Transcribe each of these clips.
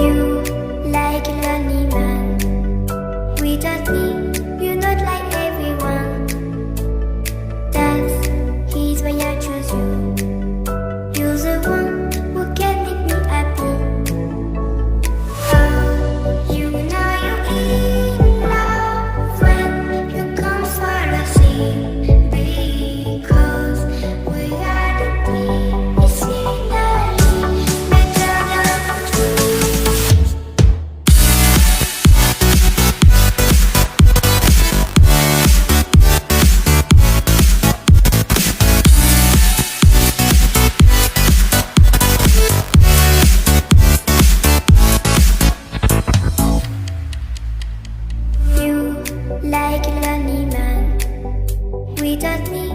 You like a lonely man. Without me, you're not like everyone. That's he's why I choose you. You're the one who can make me happy. Oh, you know you're in love when you come for the sea. Because we are the team. It's finally better than dreams. You like a lonely man. Without me,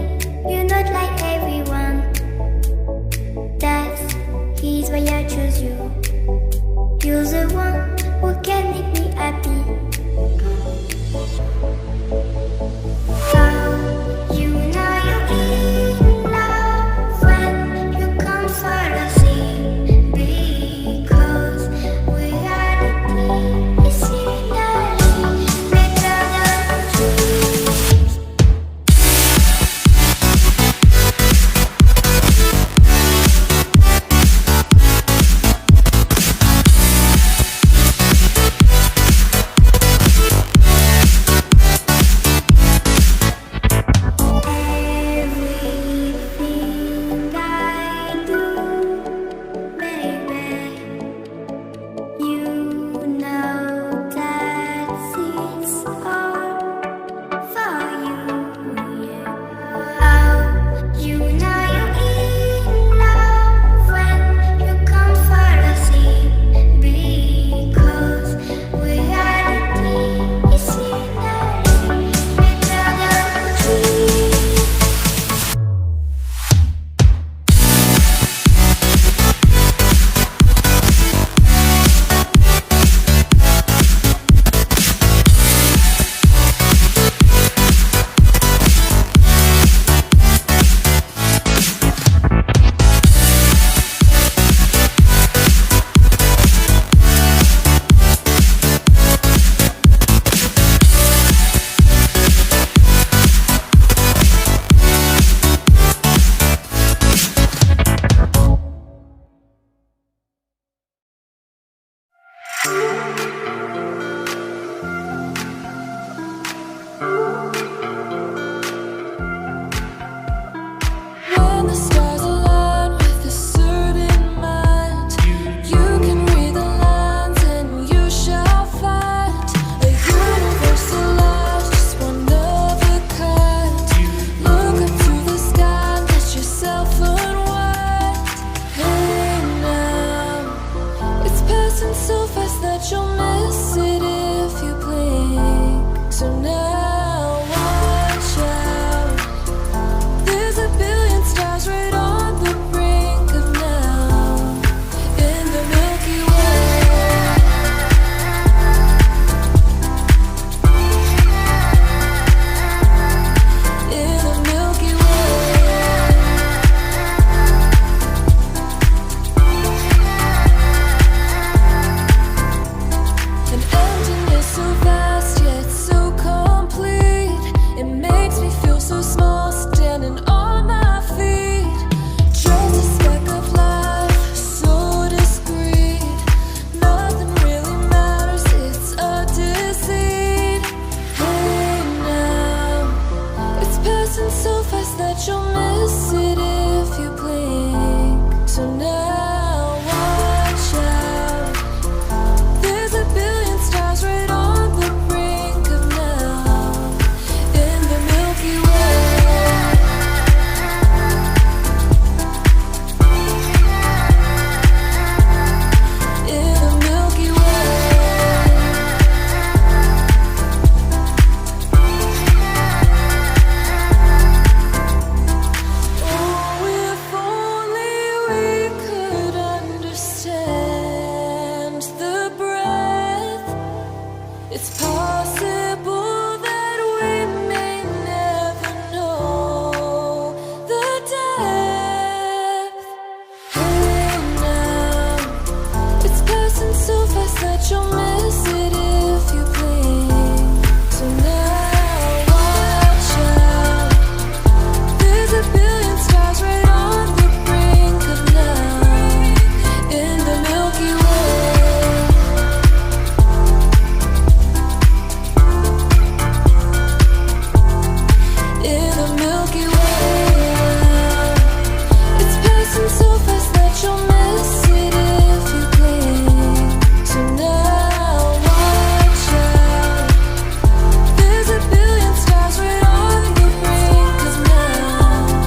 you're not like everyone. That's he's why I choose you. You're the one who can make me happy. Oh, you know you're in love when you come for the sea. Because we are the team. It's finally better than dreams. Everything I do, baby, you know that it's all for you. Yeah. Oh, you know you're in love when you come for the sea. Because we are the team. It's finally better than dreams. When the stars align with a certain mind, you can read the lines and you shall find a universal life, just one of a kind. Look up to the sky and let yourself unwind. Hey now, it's passing so fast that you'll miss it if you blink. So now watch out. There's a billion stars right on the brink of now in the Milky Way. In the Milky Way. An emptiness so vast yet so complete. so fast that you'll miss it if you blink. So now watch out. There's a billion stars right on the brink of night in the Milky Way. In the Milky Way. It's passing so fast that you'll miss it if you blink. So now watch out. There's a billion stars right on the brink of night.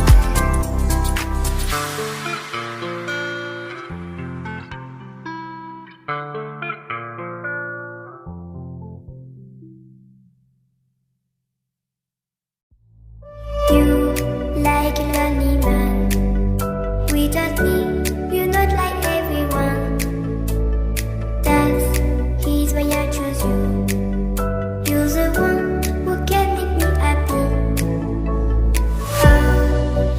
You like a lonely man. Without me, you're not like everyone. That's his why I choose you. You're the one who can make me happy. Oh,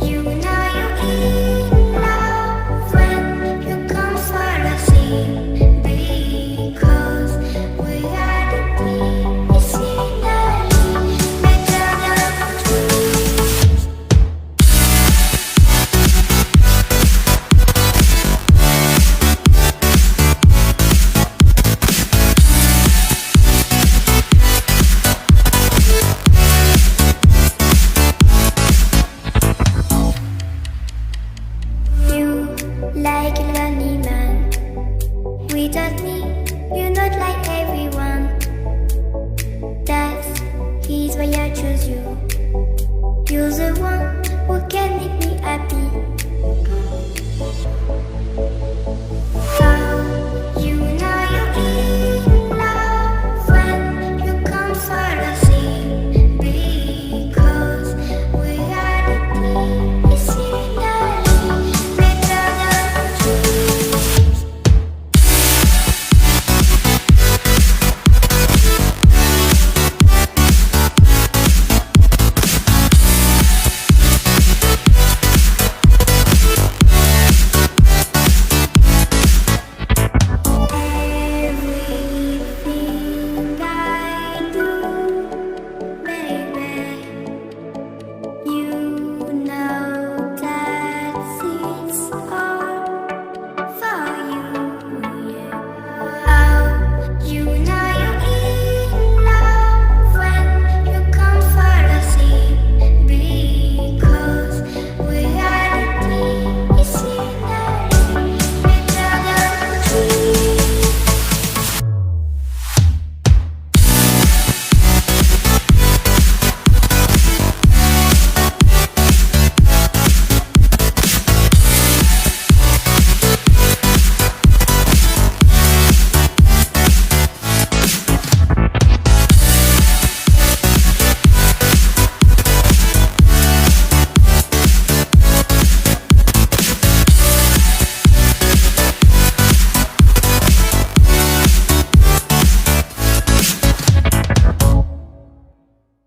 you know you're in love when you come for the sea. Because we are the scenery, better than trees. You like a lonely man. Without me, you're not like everyone. That's his why I choose you. You're the one